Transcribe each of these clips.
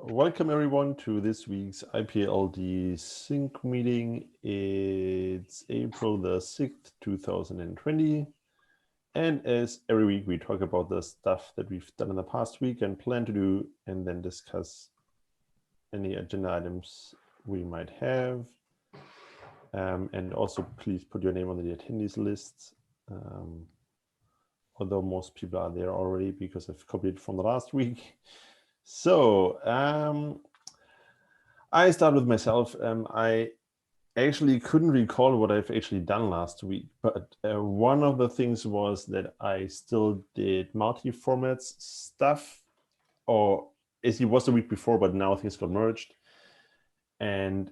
Welcome everyone to this week's IPLD sync meeting. It's April the 6th, 2020. And as every week, we talk about the stuff that we've done in the past week and plan to do, and then discuss any agenda items we might have. And also, please put your name on the attendees list. Although most people are there already because I've copied from the last week. So I start with myself. I actually couldn't recall what I've actually done last week, but one of the things was that I still did multi-formats stuff, or as it was the week before, but now things got merged. And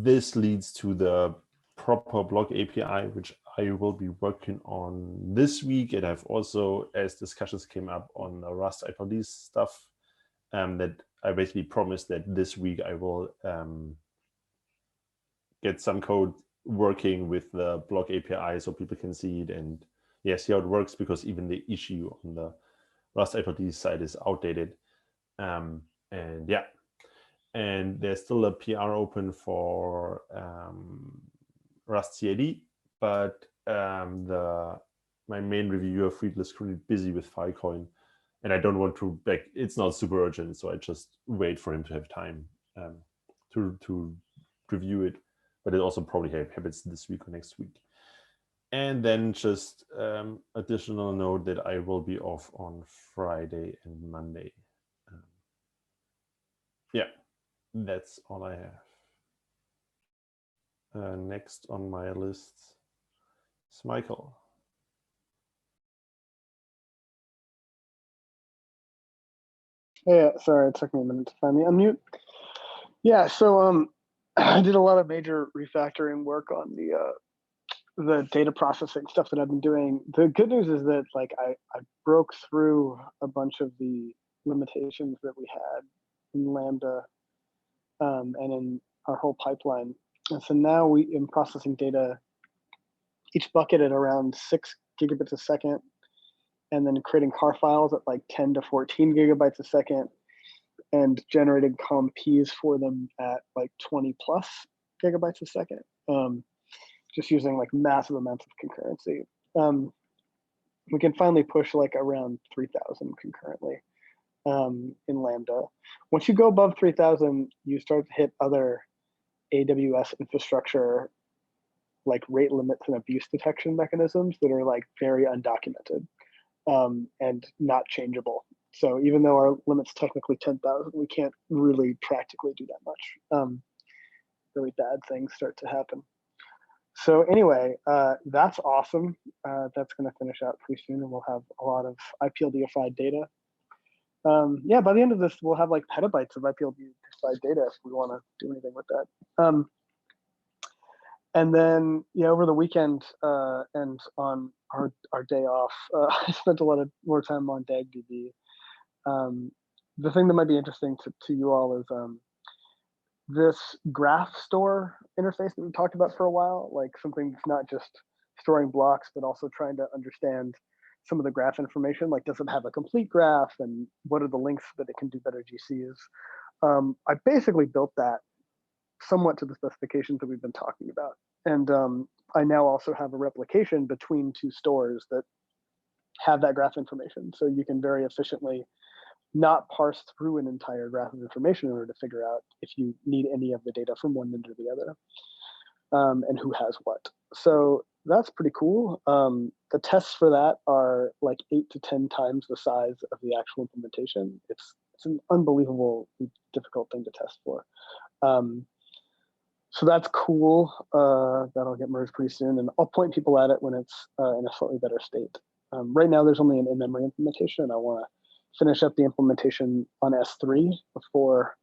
this leads to the proper blog API, which I will be working on this week. And I've also, as discussions came up on the Rust IPLD stuff, that I basically promised that this week I will get some code working with the blog API so people can see it and see how it works, because even the issue on the Rust IPLD side is outdated. And there's still a PR open for Rust CID, but my main reviewer, Friedl, is currently busy with Filecoin, and I don't want to, it's not super urgent, so I just wait for him to have time to review it, but it also probably happens this week or next week. And then just additional note that I will be off on Friday and Monday. That's all I have. Next on my list is Michael. Yeah, sorry, it took me a minute to find the unmute. Yeah, so I did a lot of major refactoring work on the data processing stuff that I've been doing. The good news is that I broke through a bunch of the limitations that we had in Lambda and in our whole pipeline. And so now we, in processing data, each bucket at around 6 gigabits a second, and then creating car files at 10 to 14 gigabytes a second, and generating COM-Ps for them at 20 plus gigabytes a second, just using massive amounts of concurrency. We can finally push around 3,000 concurrently in Lambda. Once you go above 3,000, you start to hit other AWS infrastructure rate limits and abuse detection mechanisms that are very undocumented and not changeable. So even though our limit's technically 10,000, we can't really practically do that much. Really bad things start to happen. So anyway, that's awesome. That's going to finish out pretty soon, and we'll have a lot of IPLD-ified data. By the end of this, we'll have petabytes of IPLD-ified data if we want to do anything with that. And then, over the weekend and on our day off, I spent a lot more time on DagDB. The thing that might be interesting to you all is this graph store interface that we talked about for a while, something that's not just storing blocks, but also trying to understand some of the graph information, does it have a complete graph, and what are the links that it can do better GCs? I basically built that somewhat to the specifications that we've been talking about. And I now also have a replication between two stores that have that graph information. So you can very efficiently not parse through an entire graph of information in order to figure out if you need any of the data from one end or the other, and who has what. So that's pretty cool. The tests for that are 8 to 10 times the size of the actual implementation. It's an unbelievably difficult thing to test for. So that's cool. That'll get merged pretty soon, and I'll point people at it when it's in a slightly better state. Right now, there's only an in-memory implementation, and I want to finish up the implementation on S3 before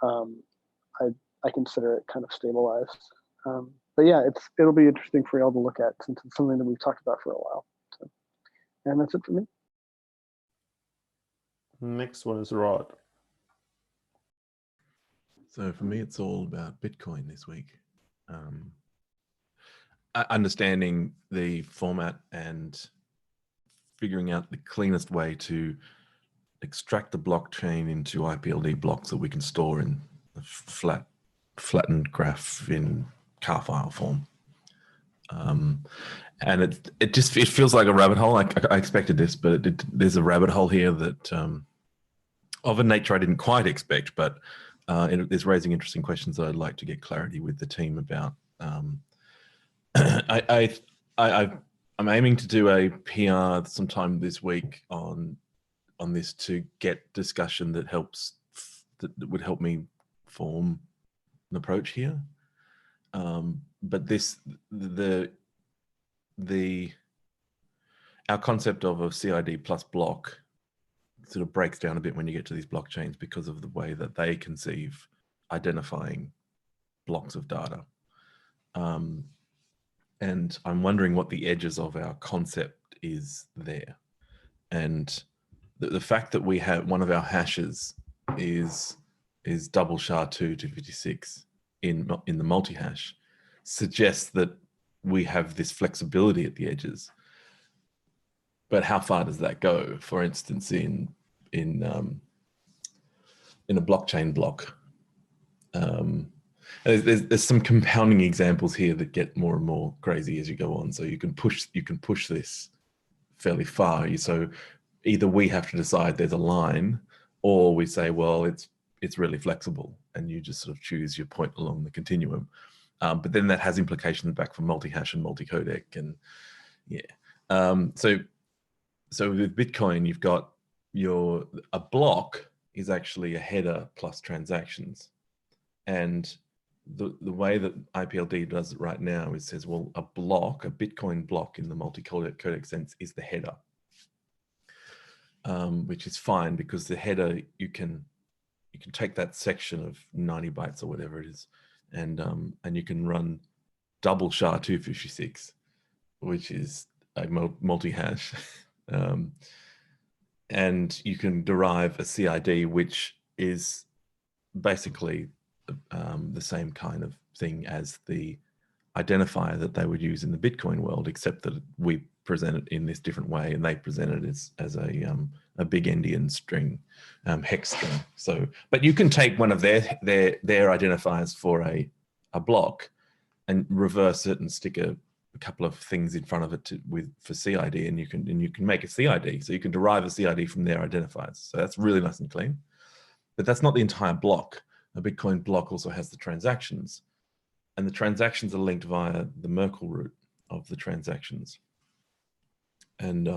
I consider it kind of stabilized. But yeah, it'll be interesting for y'all to look at, since it's something that we've talked about for a while. So, and that's it for me. Next one is Rod. So for me, it's all about Bitcoin this week. Understanding the format and figuring out the cleanest way to extract the blockchain into IPLD blocks that we can store in a flattened graph in car file form. And it feels like a rabbit hole. I expected this, but there's a rabbit hole here that of a nature I didn't quite expect, but it is raising interesting questions that I'd like to get clarity with the team about. I'm aiming to do a PR sometime this week on this to get discussion that would help me form an approach here. But our concept of a CID plus block sort of breaks down a bit when you get to these blockchains because of the way that they conceive identifying blocks of data. And I'm wondering what the edges of our concept is there. And the fact that we have one of our hashes is double SHA-2 to 56 in the multi-hash suggests that we have this flexibility at the edges. But how far does that go? For instance, in a blockchain block, there's some compounding examples here that get more and more crazy as you go on. So you can push this fairly far. So either we have to decide there's a line, or we say, well, it's really flexible, and you just sort of choose your point along the continuum. But then that has implications back for multi-hash and multi-codec, and so with Bitcoin, you've got a block is actually a header plus transactions, and the way that IPLD does it right now is says, well, a Bitcoin block in the multi-codec sense is the header, which is fine because the header you can take that section of 90 bytes or whatever it is, and you can run double SHA-256, which is a multi-hash, and you can derive a CID, which is basically the same kind of thing as the identifier that they would use in the Bitcoin world, except that we present it in this different way, and they present it as a big endian string, hex string. So, but you can take one of their identifiers for a block and reverse it and stick a couple of things in front of it for CID, and you can make a CID. So you can derive a CID from their identifiers. So that's really nice and clean. But that's not the entire block. A Bitcoin block also has the transactions, and the transactions are linked via the Merkle root of the transactions. And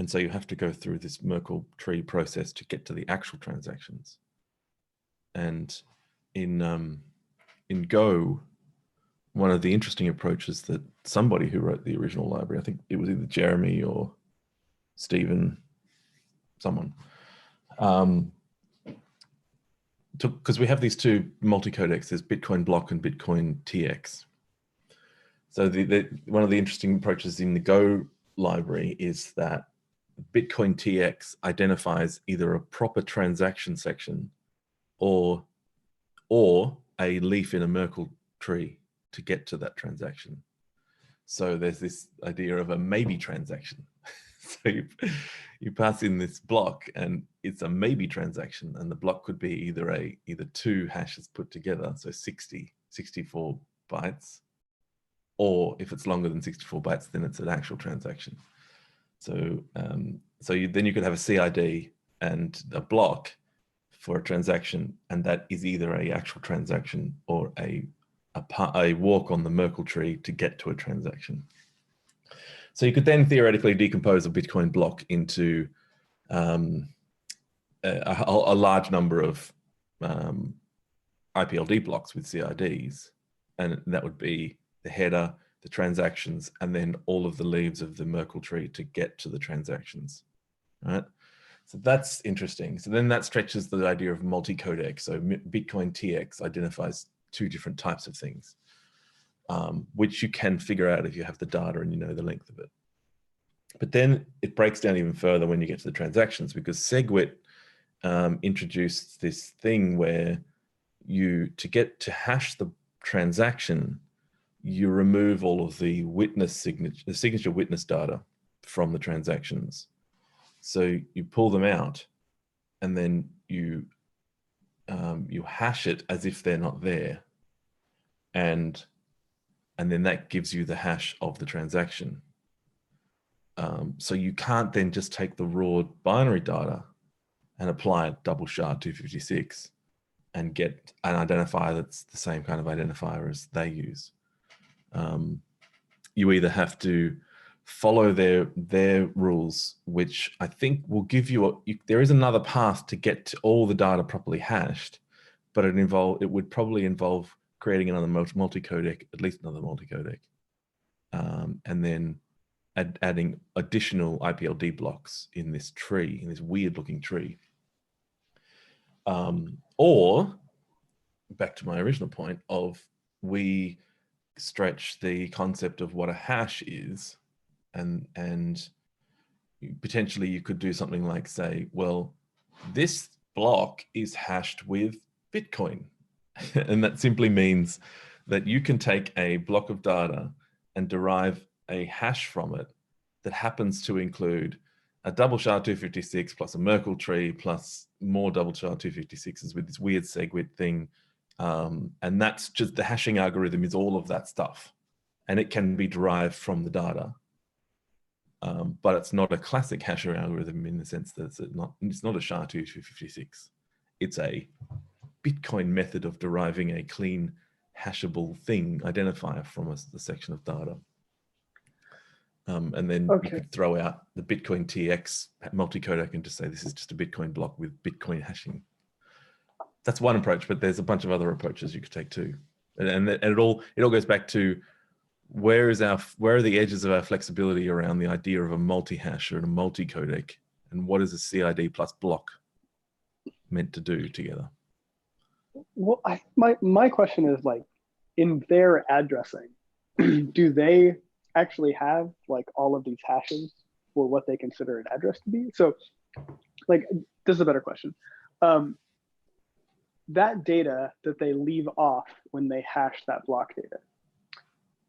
so you have to go through this Merkle tree process to get to the actual transactions. And in Go, one of the interesting approaches that somebody who wrote the original library, I think it was either Jeremy or Stephen, someone, because we have these two multi-codecs, there's Bitcoin block and Bitcoin TX. So one of the interesting approaches in the Go library is that Bitcoin TX identifies either a proper transaction section or a leaf in a Merkle tree to get to that transaction. So there's this idea of a maybe transaction. So you pass in this block and it's a maybe transaction, and the block could be either two hashes put together, so 64 bytes, or if it's longer than 64 bytes, then it's an actual transaction. So then you could have a CID and a block for a transaction, and that is either a actual transaction or a walk on the Merkle tree to get to a transaction. So you could then theoretically decompose a Bitcoin block into a large number of IPLD blocks with CIDs, and that would be the header, the transactions, and then all of the leaves of the Merkle tree to get to the transactions, right? So that's interesting. So then that stretches the idea of multi-codec. So Bitcoin TX identifies two different types of things, which you can figure out if you have the data and you know the length of it. But then it breaks down even further when you get to the transactions, because SegWit introduced this thing where to hash the transaction, you remove all of the signature witness data from the transactions. So you pull them out and then you hash it as if they're not there, and then that gives you the hash of the transaction. So you can't then just take the raw binary data and apply it double SHA-256 and get an identifier that's the same kind of identifier as they use. You either have to follow their rules, which I think will give you, there is another path to get to all the data properly hashed, but it would probably involve creating another multi-codec, at least another multi-codec, and then adding additional IPLD blocks in this tree, in this weird looking tree. Or back to my original point of, we stretch the concept of what a hash is, and potentially you could do something like say, well, this block is hashed with Bitcoin. And that simply means that you can take a block of data and derive a hash from it that happens to include a double SHA-256 plus a Merkle tree plus more double SHA-256s with this weird SegWit thing. And that's just, the hashing algorithm is all of that stuff. And it can be derived from the data. But it's not a classic hashing algorithm in the sense that it's not a SHA-256. It's a Bitcoin method of deriving a clean hashable thing identifier from a section of data. And then you could throw out the Bitcoin TX multi-codec and just say this is just a Bitcoin block with Bitcoin hashing. That's one approach, but there's a bunch of other approaches you could take too. And it all goes back to where are the edges of our flexibility around the idea of a multi-hash or a multi-codec, and what is a CID plus block meant to do together? Well, my question is, like, in their addressing, do they actually have like all of these hashes for what they consider an address to be? So, like, this is a better question. That data that they leave off when they hash that block data,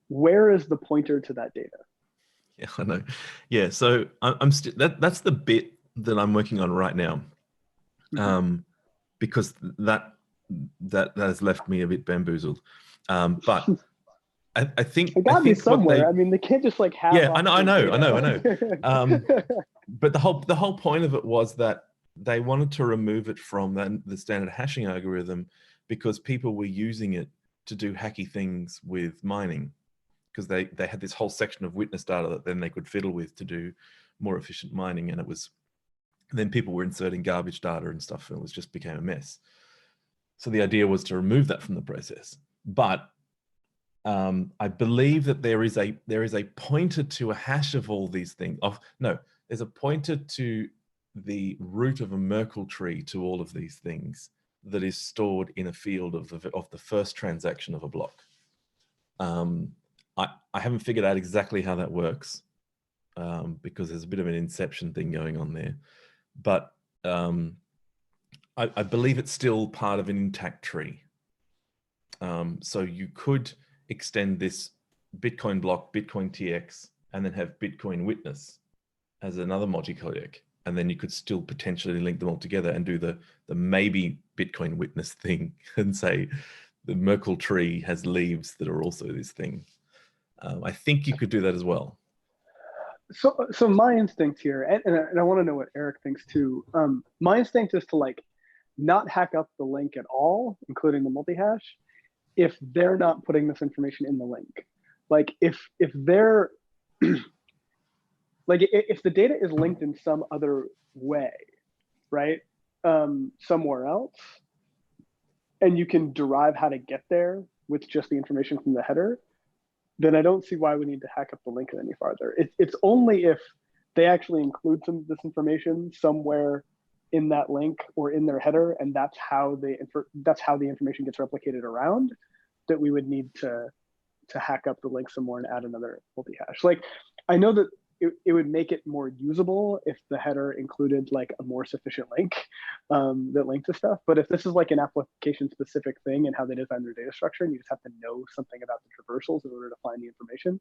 where is the pointer to that data? Yeah, I know. Yeah, so that's the bit that I'm working on right now, because that has left me a bit bamboozled. But I think it gotta be somewhere. I mean, they can't just like have. Yeah, I know. But the whole point of it was that they wanted to remove it from the standard hashing algorithm because people were using it to do hacky things with mining, because they had this whole section of witness data that then they could fiddle with to do more efficient mining, and then people were inserting garbage data and stuff, and it just became a mess. So the idea was to remove that from the process. But I believe that there is a pointer to a hash of all these things. There's a pointer to the root of a Merkle tree to all of these things that is stored in a field of the first transaction of a block. I haven't figured out exactly how that works, because there's a bit of an inception thing going on there, but I believe it's still part of an intact tree. So you could extend this Bitcoin block, Bitcoin TX, and then have Bitcoin witness as another multi-codec. And then you could still potentially link them all together and do the maybe Bitcoin witness thing and say the Merkle tree has leaves that are also this thing. I think you could do that as well. So my instinct here, and I want to know what Eric thinks too. My instinct is to like not hack up the link at all, including the multi-hash, if they're not putting this information in the link. Like if they're like if the data is linked in some other way, right? Somewhere else, and you can derive how to get there with just the information from the header, then I don't see why we need to hack up the link any farther. It's only if they actually include some of this information somewhere in that link or in their header, and that's how the information gets replicated around, that we would need to hack up the link some more and add another multi-hash. Like, I know that it would make it more usable if the header included like a more sufficient link that linked to stuff. But if this is like an application specific thing and how they design their data structure, and you just have to know something about the traversals in order to find the information,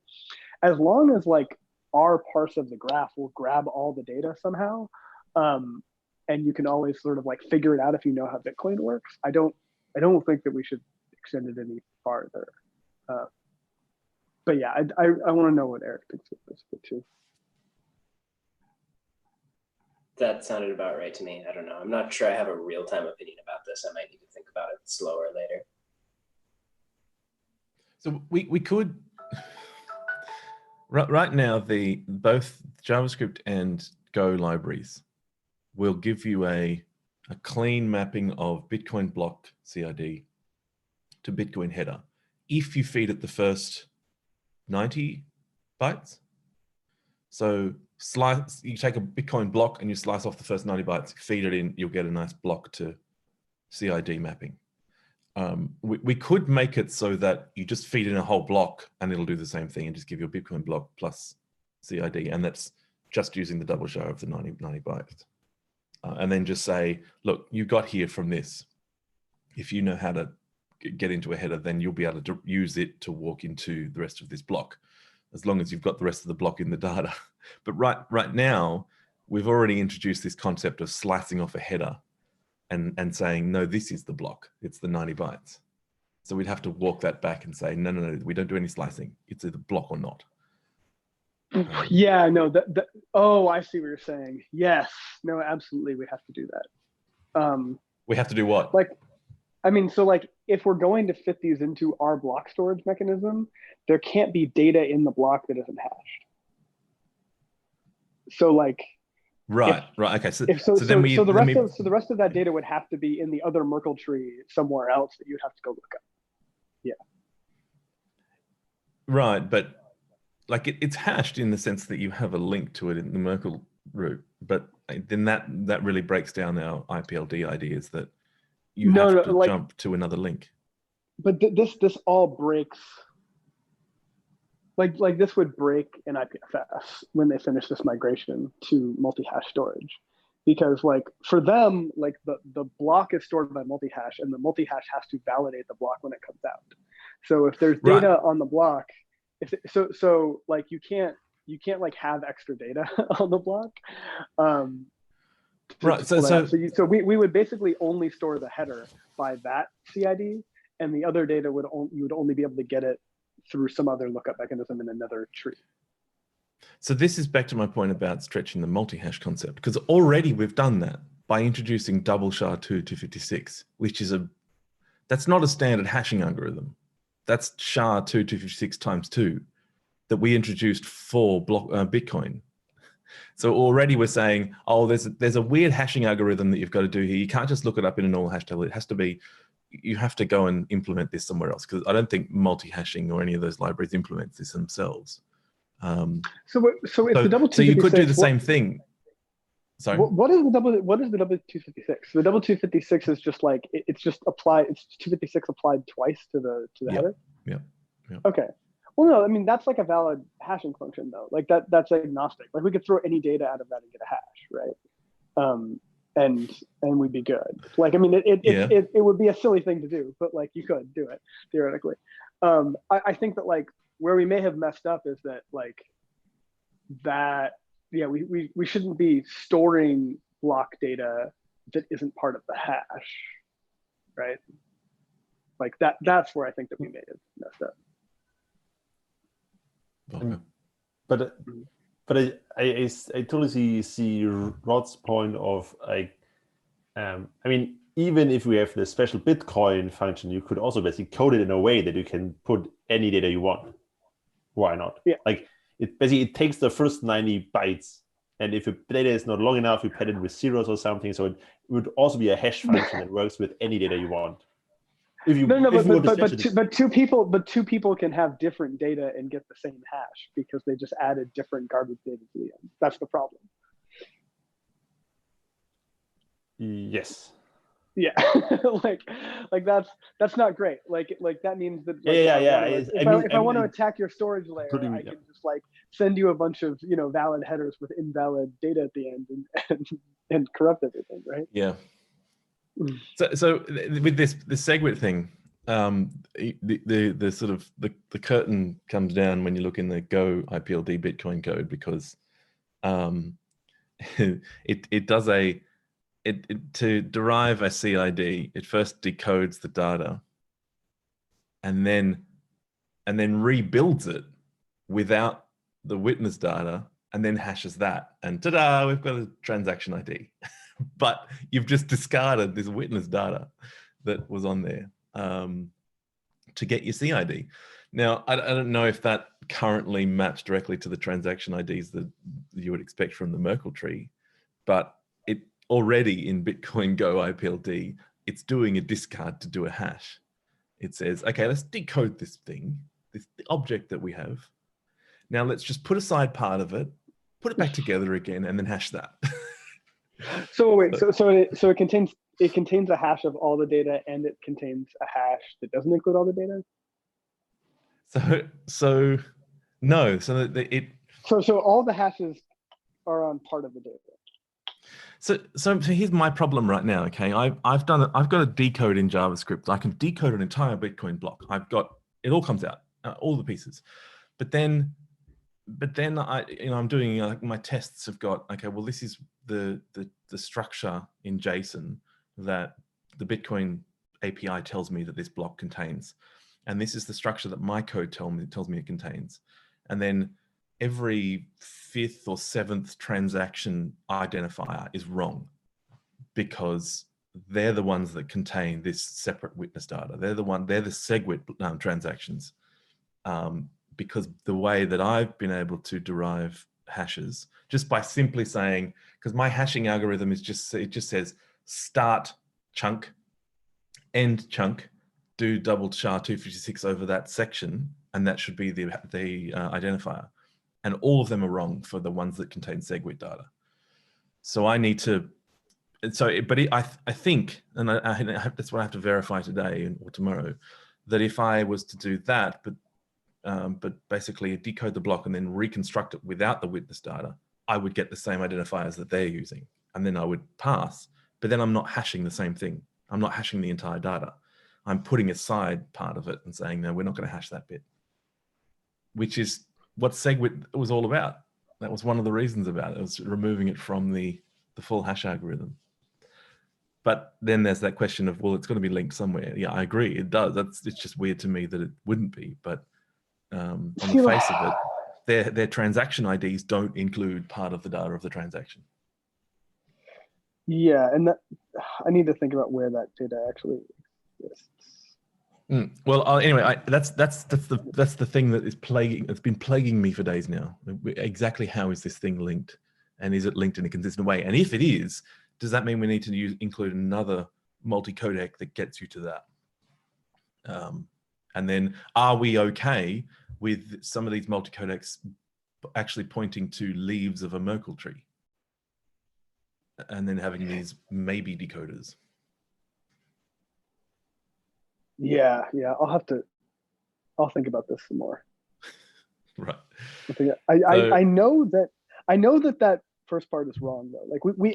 as long as like our parse of the graph will grab all the data somehow, and you can always sort of like figure it out if you know how Bitcoin works. I don't think that we should extend it any farther. But yeah, I want to know what Eric thinks of this too. That sounded about right to me. I don't know. I'm not sure I have a real-time opinion about this. I might need to think about it slower later. So we could, right now, both JavaScript and Go libraries will give you a clean mapping of Bitcoin block CID to Bitcoin header if you feed it the first 90 bytes. So you take a Bitcoin block and you slice off the first 90 bytes, feed it in, you'll get a nice block to CID mapping. We could make it so that you just feed in a whole block and it'll do the same thing and just give you a Bitcoin block plus CID, and that's just using the double share of the 90 bytes. And then just say, look, you got here from this. If you know how to get into a header, then you'll be able to use it to walk into the rest of this block, as long as you've got the rest of the block in the data. But right now, we've already introduced this concept of slicing off a header and saying, no, this is the block. It's the 90 bytes. So we'd have to walk that back and say, no, we don't do any slicing. It's either block or not. Yeah, no, oh, I see what you're saying. Yes, no, absolutely, we have to do that. We have to do what? Like, I mean, so like, if we're going to fit these into our block storage mechanism, there can't be data in the block that isn't hashed. So like, right, okay. So the rest of that data would have to be in the other Merkle tree somewhere else that you'd have to go look up. Yeah. Right, but like it's hashed in the sense that you have a link to it in the Merkle root, but then that really breaks down our IPLD ideas that you have to jump to another link. But this all breaks. Like this would break in IPFS when they finish this migration to multi-hash storage, because like for them, like the block is stored by multi-hash, and the multi-hash has to validate the block when it comes out. So if there's data on the block, so like you can't like have extra data on the block. Right. So we would basically only store the header by that CID, and the other data you would only be able to get it through some other lookup mechanism in another tree. So this is back to my point about stretching the multi-hash concept, because already we've done that by introducing double SHA-2 256, which is that's not a standard hashing algorithm. That's SHA-2 256 times 2 that we introduced for Bitcoin. So already we're saying, oh, there's a weird hashing algorithm that you've got to do here. You can't just look it up in a normal hash table. It has to be, you have to go and implement this somewhere else, because I don't think multi-hashing or any of those libraries implements this themselves. So it's the double 256. So you could do the same thing. Sorry. What is the double 256? The double 256 is just like it's just applied. It's 256 applied twice to the header. Yeah. Okay. Well, no, I mean that's like a valid hashing function though. Like that's agnostic. Like we could throw any data out of that and get a hash, right? And we'd be good. Like I mean, it would be a silly thing to do, but like you could do it theoretically. I think that like where we may have messed up is that like that. Yeah, we shouldn't be storing block data that isn't part of the hash, right? Like that's where I think that we may have messed up. Okay. But I totally see Rod's point of like, I mean, even if we have the special Bitcoin function, you could also basically code it in a way that you can put any data you want. Why not? Yeah. Like it takes the first 90 bytes, and if your data is not long enough, you pad it with zeros or something. So it would also be a hash function that works with any data you want. But two people can have different data and get the same hash because they just added different garbage data to the end. That's the problem. Yes. Yeah, like that's not great. Like that means that if I want to attack your storage layer, I can just like send you a bunch of valid headers with invalid data at the end and corrupt everything, right? Yeah. So with this SegWit thing, the sort of the curtain comes down when you look in the Go IPLD Bitcoin code, because it does a to derive a CID, it first decodes the data and then rebuilds it without the witness data and then hashes that. And ta-da, we've got a transaction ID. But you've just discarded this witness data that was on there to get your CID. Now, I don't know if that currently maps directly to the transaction IDs that you would expect from the Merkle tree, but it already in Bitcoin Go IPLD, it's doing a discard to do a hash. It says, okay, let's decode this thing, this object that we have. Now let's just put aside part of it, put it back together again, and then hash that. So wait, so it contains a hash of all the data, and it contains a hash that doesn't include all the data. So no, so all the hashes are on part of the data. So here's my problem right now. Okay, I've got a decode in JavaScript. I can decode an entire Bitcoin block. It all comes out, all the pieces, but then I'm doing my tests have got, okay, well, this is the structure in JSON that the Bitcoin API tells me that this block contains. And this is the structure that my code tells me it contains. And then every 5th or 7th transaction identifier is wrong because they're the ones that contain this separate witness data. They're the SegWit transactions. Because the way that I've been able to derive hashes just by simply saying, because my hashing algorithm is it just says start chunk, end chunk, do double SHA-256 over that section, and that should be the identifier. And all of them are wrong for the ones that contain SegWit data. So I need to, I think, and that's what I have to verify today or tomorrow, that if I was to do that, but basically decode the block and then reconstruct it without the witness data, I would get the same identifiers that they're using, and then I would pass. But then I'm not hashing the same thing. I'm not hashing the entire data. I'm putting aside part of it and saying, no, we're not going to hash that bit, which is what SegWit was all about. That was one of the reasons about it. It was removing it from the full hash algorithm. But then there's that question of, well, it's got to be linked somewhere. Yeah, I agree. It does. It's just weird to me that it wouldn't be. But on the face of it, their transaction IDs don't include part of the data of the transaction. Yeah, and I need to think about where that data actually exists. Well, anyway, that's the thing that is it's been plaguing me for days now. Exactly how is this thing linked, and is it linked in a consistent way? And if it is, does that mean we need to include another multi-codec that gets you to that? And then are we okay with some of these multi-codecs actually pointing to leaves of a Merkle tree? And then having these maybe decoders. Yeah, I'll think about this some more. Right. I know that first part is wrong though.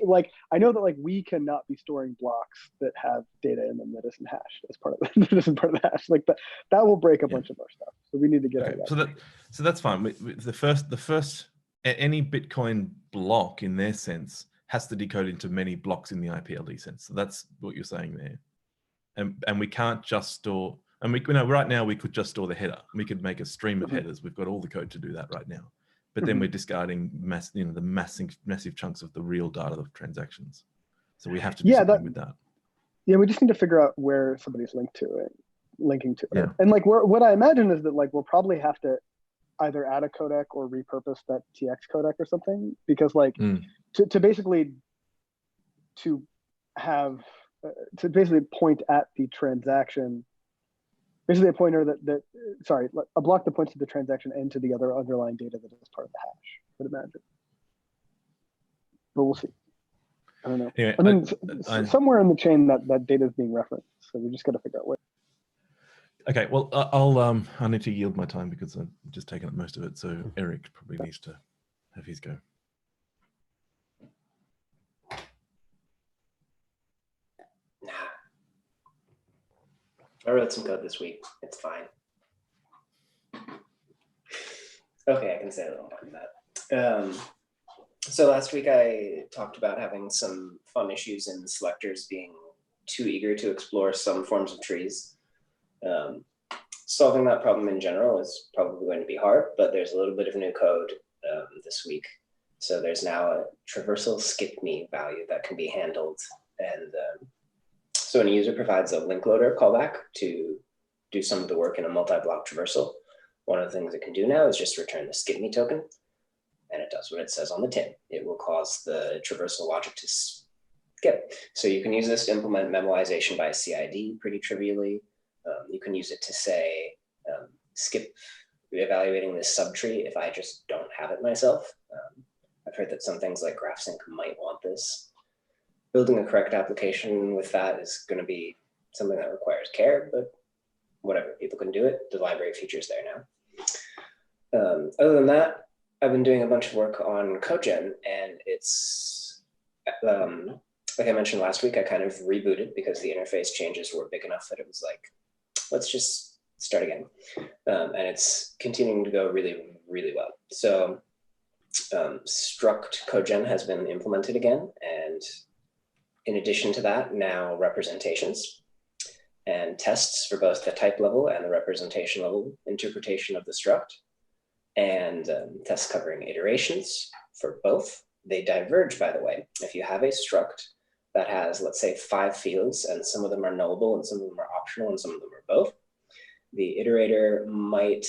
Like I know that we cannot be storing blocks that have data in them that isn't hashed as part of that isn't part of the hash. Like that will break a bunch of our stuff. So we need to get out of that. So that's fine. The first any Bitcoin block in their sense has to decode into many blocks in the IPLD sense. So that's what you're saying there. And we can't just store, and right now we could just store the header. We could make a stream of headers. We've got all the code to do that right now. But then we're discarding the massive chunks of the real data of transactions. So we have to do something with that. Yeah, we just need to figure out where somebody's linking to it. Yeah. And what I imagine is that we'll probably have to either add a codec or repurpose that TX codec or something, because to basically point at the transaction, basically a pointer a block that points to the transaction and to the other underlying data that is part of the hash, I would imagine. But we'll see. I don't know. Anyway, I mean, somewhere in the chain that data is being referenced. So we just got to figure out where. Okay, well, I need to yield my time because I've just taken up most of it. So Eric probably needs to have his go. Nah. I wrote some code this week. It's fine. Okay, I can say a little more than that. So last week I talked about having some fun issues in selectors being too eager to explore some forms of trees. Solving that problem in general is probably going to be hard, but there's a little bit of new code this week. So there's now a traversal skip me value that can be handled. And so when a user provides a link loader callback to do some of the work in a multi-block traversal, one of the things it can do now is just return the skip me token. And it does what it says on the tin. It will cause the traversal logic to skip. So you can use this to implement memoization by CID pretty trivially. You can use it to say, skip evaluating this subtree if I just don't have it myself. I've heard that some things like GraphSync might want this. Building a correct application with that is going to be something that requires care, but whatever, people can do it. The library feature's there now. Other than that, I've been doing a bunch of work on CodeGen, and it's, like I mentioned last week, I kind of rebooted because the interface changes were big enough that it was like, let's just start again. And it's continuing to go really, really well. So struct CodeGen has been implemented again. And in addition to that, now representations and tests for both the type level and the representation level interpretation of the struct, and tests covering iterations for both. They diverge, by the way. If you have a struct that has, let's say, 5 fields, and some of them are nullable and some of them are optional and some of them are both, the iterator might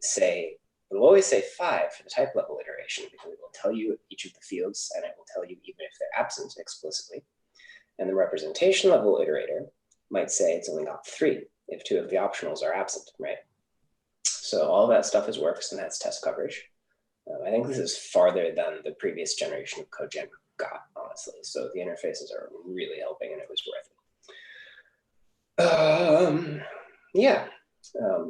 say, it will always say 5 for the type level iteration because it will tell you each of the fields and it will tell you even if they're absent explicitly. And the representation level iterator might say it's only got 3 if 2 of the optionals are absent, right? So all that stuff is works and has test coverage. I think this is farther than the previous generation of CodeGen got, honestly. So the interfaces are really helping and it was worth it. Yeah.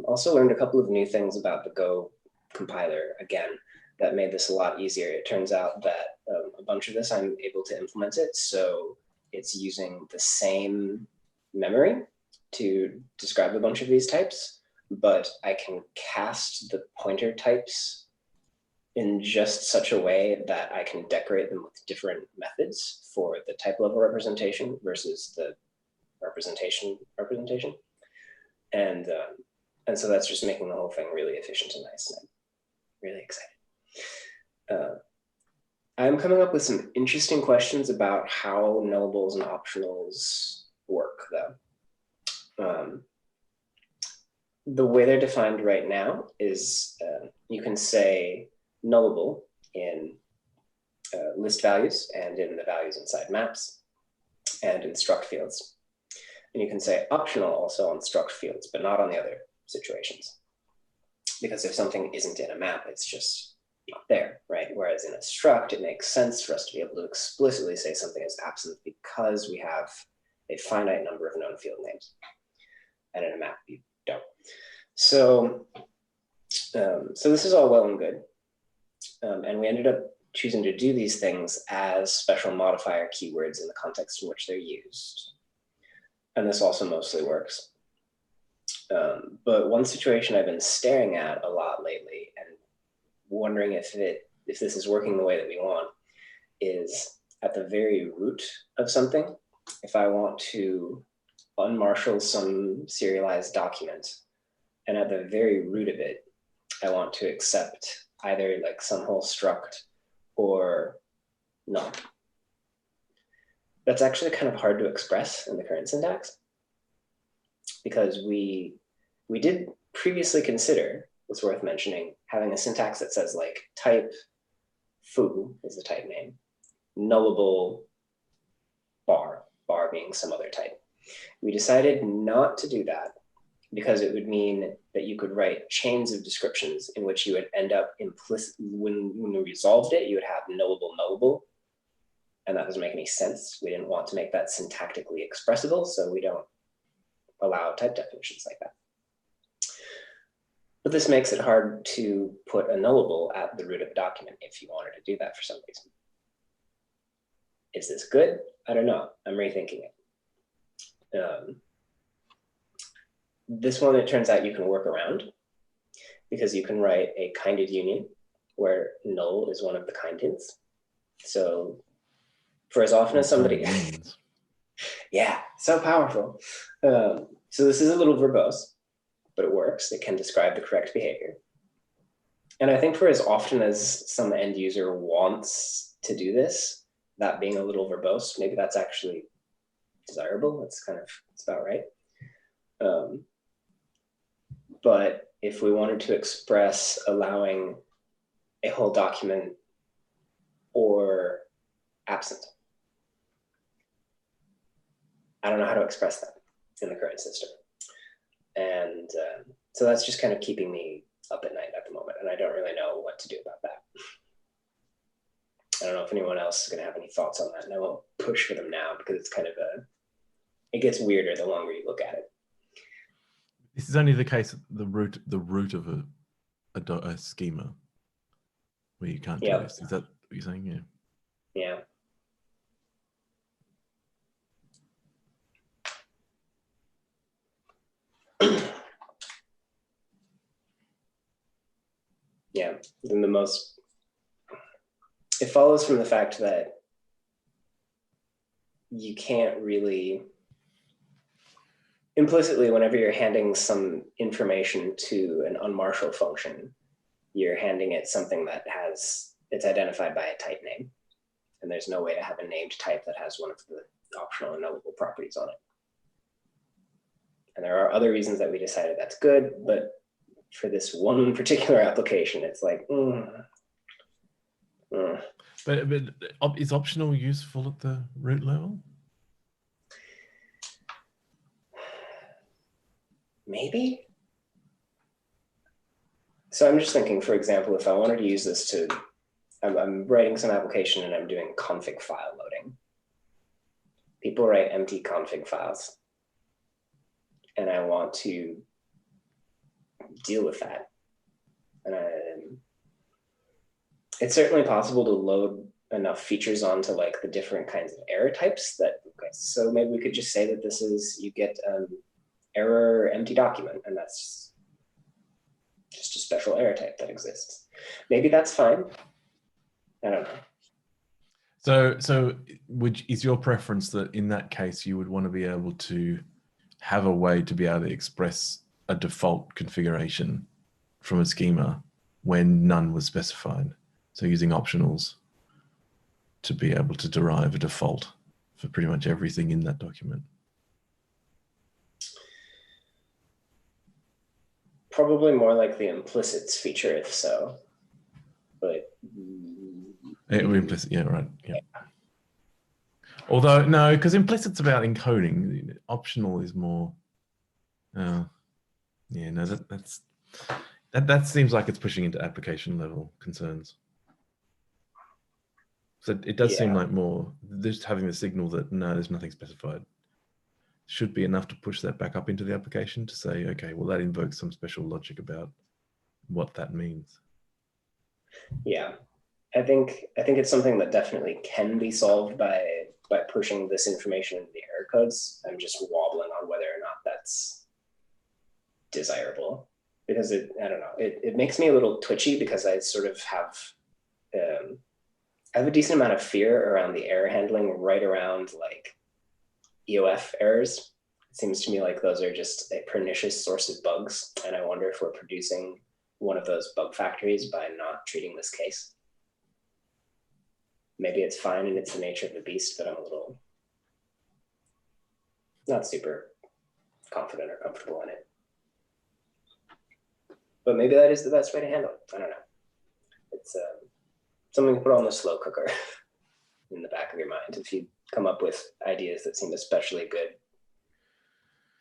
Also learned a couple of new things about the Go compiler again that made this a lot easier. It turns out that a bunch of this I'm able to implement it. So it's using the same memory to describe a bunch of these types, but I can cast the pointer types in just such a way that I can decorate them with different methods for the type level representation versus the representation. And so that's just making the whole thing really efficient and nice. And I'm really excited. I'm coming up with some interesting questions about how nullables and optionals work, though. The way they're defined right now is you can say nullable in list values and in the values inside maps and in struct fields. And you can say optional also on struct fields, but not on the other situations. Because if something isn't in a map, it's just not there, right? Whereas in a struct, it makes sense for us to be able to explicitly say something is absent because we have a finite number of known field names. And in a map, you don't. So this is all well and good. And we ended up choosing to do these things as special modifier keywords in the context in which they're used. And this also mostly works. But one situation I've been staring at a lot lately and wondering if this is working the way that we want is at the very root of something. If I want to unmarshal some serialized document, and at the very root of it, I want to accept either like some whole struct or none. That's actually kind of hard to express in the current syntax because we did previously consider, it's worth mentioning, having a syntax that says like type foo is the type name, nullable bar being some other type. We decided not to do that because it would mean that you could write chains of descriptions in which you would end up implicit, when we resolved it, you would have nullable, and that doesn't make any sense. We didn't want to make that syntactically expressible, so we don't allow type definitions like that. But this makes it hard to put a nullable at the root of a document if you wanted to do that for some reason. Is this good? I don't know. I'm rethinking it. This one, it turns out you can work around because you can write a kinded union where null is one of the kindeds. So for as often as somebody, Means. yeah, so powerful. So this is a little verbose, but it works. It can describe the correct behavior. And I think for as often as some end user wants to do this, that being a little verbose, maybe that's actually desirable. It's about right. But if we wanted to express allowing a whole document or absent, I don't know how to express that in the current system. And so that's just kind of keeping me up at night at the moment. And I don't really know what to do about that. I don't know if anyone else is going to have any thoughts on that. And I won't push for them now because it's kind of it gets weirder the longer you look at it. This is only the case at the root of a schema where you can't do this. Is that what you're saying? Yeah. Yeah. Yeah, then it follows from the fact that you can't really, implicitly, whenever you're handing some information to an unmarshal function, you're handing it something that it's identified by a type name. And there's no way to have a named type that has one of the optional and nullable properties on it. And there are other reasons that we decided that's good, but for this one particular application, it's like, But is optional useful at the root level? Maybe. So I'm just thinking, for example, if I wanted to use this I'm writing some application and I'm doing config file loading. People write empty config files. And I want to deal with that. And it's certainly possible to load enough features onto like the different kinds of error types so maybe we could just say that this is, you get error empty document, and that's just a special error type that exists. Maybe that's fine. I don't know. So is your preference that in that case you would want to be able to have a way to be able to express a default configuration from a schema when none was specified? So using optionals to be able to derive a default for pretty much everything in that document. Probably more like the implicits feature, if so. But implicit, yeah, right. Yeah. Although no, because implicit's about encoding. Optional is more. Yeah, no, that seems like it's pushing into application level concerns. So it does seem like more just having the signal that no, there's nothing specified should be enough to push that back up into the application to say, okay, well, that invokes some special logic about what that means. Yeah, I think it's something that definitely can be solved by pushing this information into the error codes. I'm just wobbling on whether or not that's desirable, because I don't know, it makes me a little twitchy because I sort of have I have a decent amount of fear around the error handling right around like EOF errors. It seems to me like those are just a pernicious source of bugs, and I wonder if we're producing one of those bug factories by not treating this case. Maybe it's fine and it's the nature of the beast, but I'm a little not super confident or comfortable in it. But maybe that is the best way to handle it. I don't know. It's something to put on the slow cooker in the back of your mind. If you come up with ideas that seem especially good,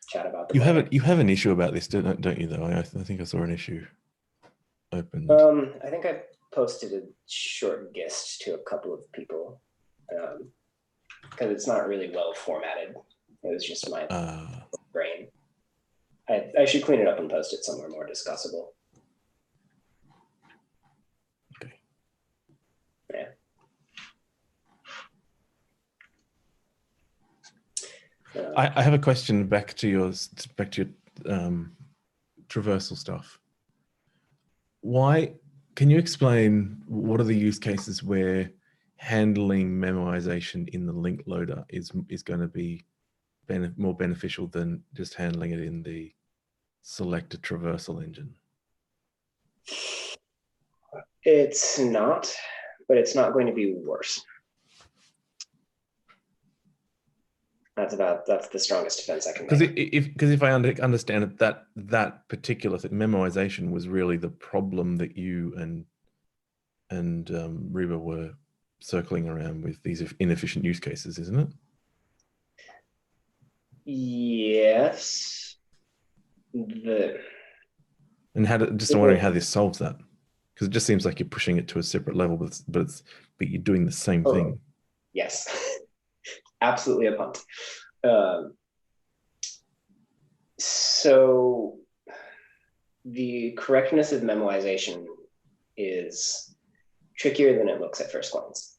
chat about them. You have an issue about this, don't you? Though I think I saw an issue open. I think I posted a short gist to a couple of people because it's not really well formatted. It was just my brain. I should clean it up and post it somewhere more discussable. Okay. Yeah. I have a question back to your traversal stuff. Why can you explain what are the use cases where handling memoization in the link loader is going to be more beneficial than just handling it in the selector traversal engine? It's not, but it's not going to be worse. That's the strongest defense I can make. Because if I understand it, that particular thing, memoization was really the problem that you and Reba were circling around with these inefficient use cases, isn't it? Yes. And I'm wondering how this solves that, because it just seems like you're pushing it to a separate level, but you're doing the same thing. Yes, absolutely a punt. So the correctness of memoization is trickier than it looks at first glance.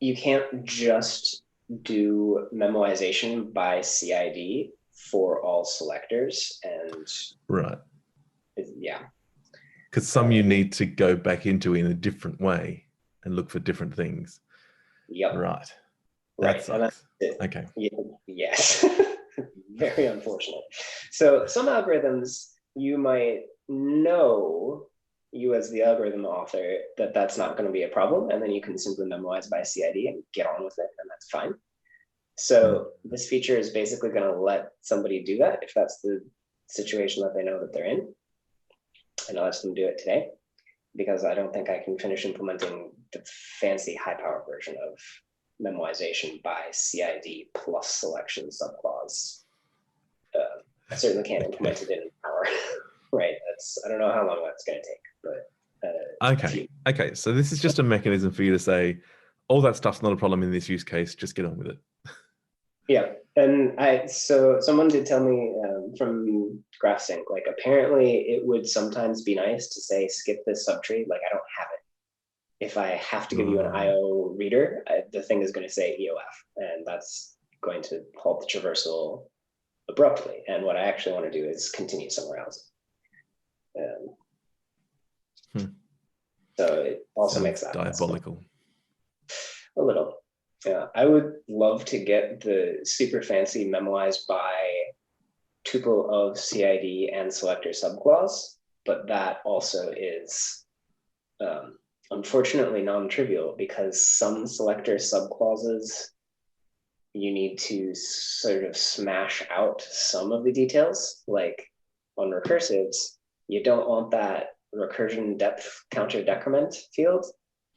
You can't just do memoization by CID for all selectors, and right, yeah, because some you need to go back into in a different way and look for different things. Yep. Right. Right. Sucks. Okay. Yes. Very unfortunate. So some algorithms you might know, you as the algorithm author, that that's not going to be a problem, and then you can simply memoize by CID and get on with it, and that's fine. So this feature is basically going to let somebody do that if that's the situation that they know that they're in, and I'll let them do it today, because I don't think I can finish implementing the fancy high-power version of memoization by CID plus selection subclause. I certainly can't implement it in power. Right. I don't know how long that's going to take, but okay. So this is just a mechanism for you to say, all that stuff's not a problem in this use case. Just get on with it. Yeah, and so someone did tell me from GraphSync, like apparently it would sometimes be nice to say skip this subtree, like I don't have it. If I have to give you an IO reader, the thing is going to say EOF, and that's going to halt the traversal abruptly. And what I actually want to do is continue somewhere else. So it also makes that diabolical. A little. Yeah, I would love to get the super fancy memoized by tuple of CID and selector subclause, but that also is unfortunately non-trivial, because some selector subclauses you need to sort of smash out some of the details. Like on recursives, you don't want that recursion depth counter decrement field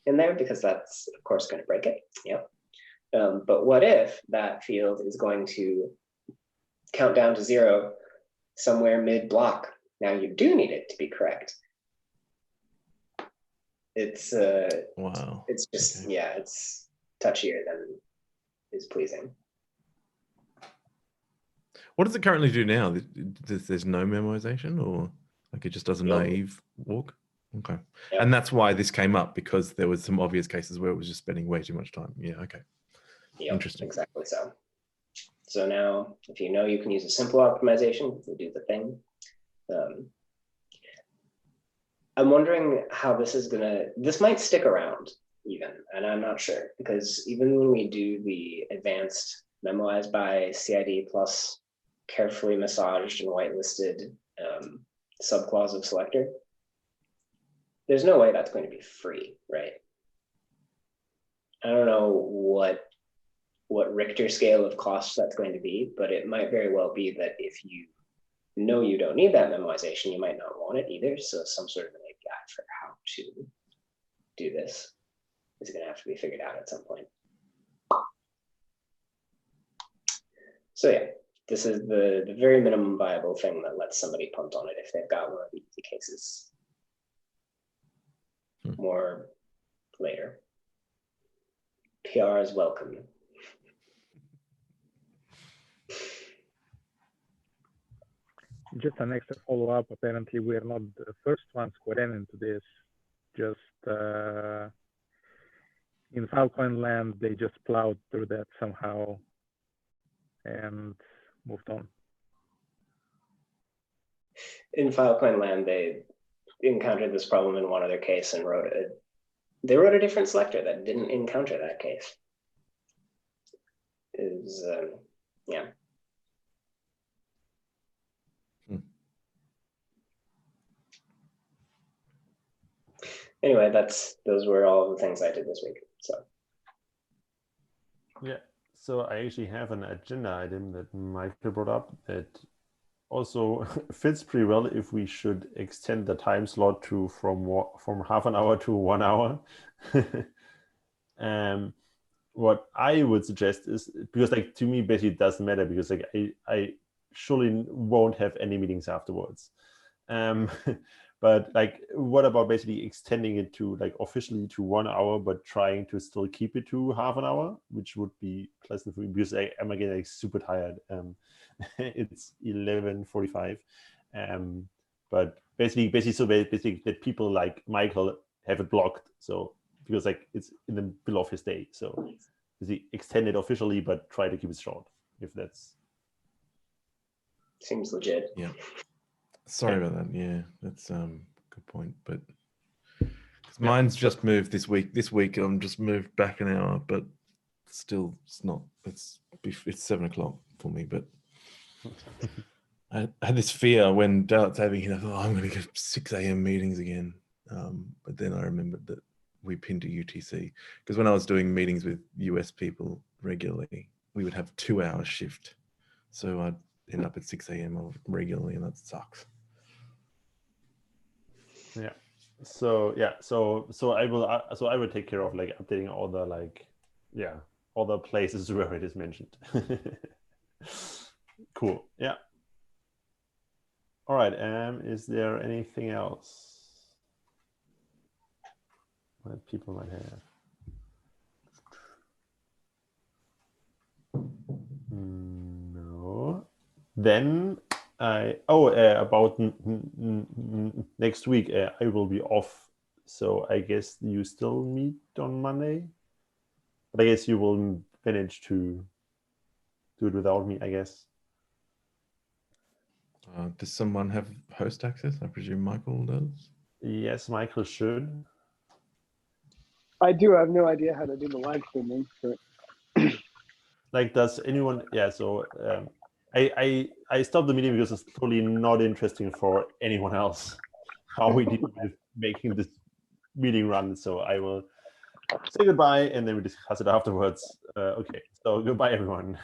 in there, because that's of course going to break it. Yeah. But what if that field is going to count down to 0 somewhere mid-block? Now you do need it to be correct. It's wow. It's just it's touchier than is pleasing. What does it currently do now? There's no memoization, or like it just does a naive walk? Okay. Yep. And that's why this came up, because there was some obvious cases where it was just spending way too much time. Yeah. Okay. Yep, interesting. Exactly so. So now, if you know you can use a simple optimization to do the thing, I'm wondering how this might stick around even, and I'm not sure, because even when we do the advanced memoized by CID plus carefully massaged and whitelisted subclause of selector, there's no way that's going to be free, right? I don't know what Richter scale of cost that's going to be, but it might very well be that if you know you don't need that memoization, you might not want it either. So some sort of an API for how to do this is going to have to be figured out at some point. So yeah, this is the very minimum viable thing that lets somebody punt on it if they've got one of the easy cases. More later. PR is welcome. Just an extra follow-up. Apparently, we're not the first ones who ran into this. Just in Filecoin land, they just plowed through that somehow and moved on. In Filecoin land, they encountered this problem in one other case and they wrote a different selector that didn't encounter that case. Yeah. Anyway, those were all the things I did this week. So yeah, so I actually have an agenda item that Michael brought up that also fits pretty well if we should extend the time slot to from half an hour to 1 hour. What I would suggest is, because like to me basically it doesn't matter, because like I surely won't have any meetings afterwards. But like, what about basically extending it to like officially to 1 hour, but trying to still keep it to half an hour, which would be pleasant for me, because I'm again like super tired. It's 11:45, but basically that people like Michael have it blocked. So because like it's in the middle of his day, so basically extend it officially, but try to keep it short, if that's seems legit. Yeah. Sorry about that. Yeah, that's good point. But mine's just moved this week. This week I'm just moved back an hour, but still it's not. It's 7 o'clock for me. But I had this fear when daylight saving hit. I thought, I'm going to get 6 a.m. meetings again. But then I remembered that we pinned to UTC, because when I was doing meetings with US people regularly, we would have 2 hour shift. So I'd end up at 6 a.m. regularly, and that sucks. Yeah. So yeah. So I will take care of like updating all the all the places where it is mentioned. Cool. Yeah. All right. Is there anything else that people might have? No. Then about next week, I will be off, so I guess you still meet on Monday, but I guess you will manage to do it without me, I guess. Does someone have host access? I presume Michael does. Yes, Michael should. I do. I have no idea how to do the live streaming. But... Like, does anyone? Yeah. So I stopped the meeting because it's totally not interesting for anyone else how we deal with making this meeting run. So I will say goodbye and then we discuss it afterwards. Okay. So goodbye, everyone.